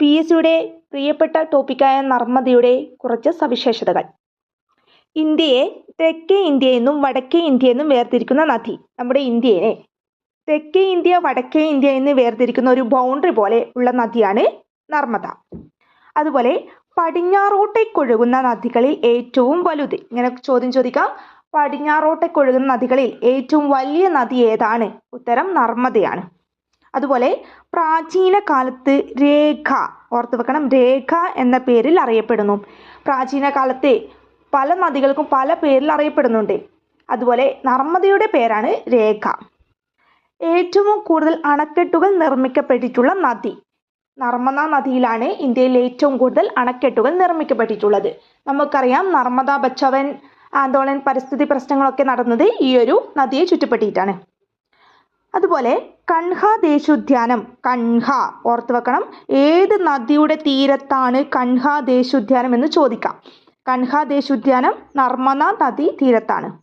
PSCയുടെ പ്രിയപ്പെട്ട ടോപ്പിക്കായ നർമ്മദയുടെ കുറച്ച് സവിശേഷതകൾ. ഇന്ത്യയെ തെക്കേ ഇന്ത്യ എന്നും വടക്കേ ഇന്ത്യ എന്നും വേർതിരിക്കുന്ന നദി. നമ്മുടെ ഇന്ത്യയെ തെക്കേ ഇന്ത്യ വടക്കേ ഇന്ത്യ എന്ന് വേർതിരിക്കുന്ന ഒരു ബൗണ്ടറി പോലെ ഉള്ള നദിയാണ് നർമ്മദ. അതുപോലെ പടിഞ്ഞാറോട്ടേക്കൊഴുകുന്ന നദികളിൽ ഏറ്റവും വലുത്. ഇങ്ങനെ ചോദ്യം ചോദിക്കാം. പടിഞ്ഞാറോട്ടേക്കൊഴുകുന്ന നദികളിൽ ഏറ്റവും വലിയ നദി ഏതാണ്? ഉത്തരം നർമ്മദയാണ്. അതുപോലെ പ്രാചീന കാലത്ത് രേഖ, ഓർത്തു വെക്കണം, രേഖ എന്ന പേരിൽ അറിയപ്പെടുന്നു. പ്രാചീന കാലത്ത് പല നദികൾക്കും പല പേരിൽ അറിയപ്പെടുന്നുണ്ട്. അതുപോലെ നർമ്മദയുടെ പേരാണ് രേഖ. ഏറ്റവും കൂടുതൽ അണക്കെട്ടുകൾ നിർമ്മിക്കപ്പെട്ടിട്ടുള്ള നദി. നർമ്മദ നദിയിലാണ് ഇന്ത്യയിൽ ഏറ്റവും കൂടുതൽ അണക്കെട്ടുകൾ നിർമ്മിക്കപ്പെട്ടിട്ടുള്ളത്. നമുക്കറിയാം, നർമ്മദ ബച്ചാവൻ ആന്തോളൻ പരിസ്ഥിതി പ്രശ്നങ്ങളൊക്കെ നടന്നത് ഈ ഒരു നദിയെ ചുറ്റിപ്പറ്റിയിട്ടാണ്. അതുപോലെ കൻഹ ദേശീയോദ്യാനം. കൻഹ ഓർത്തു വെക്കണം, ഏത് നദിയുടെ തീരത്താണ് കൻഹ ദേശീയോദ്യാനം എന്ന് ചോദിക്കാം. കൻഹ ദേശീയോദ്യാനം നർമ്മദ നദി തീരത്താണ്.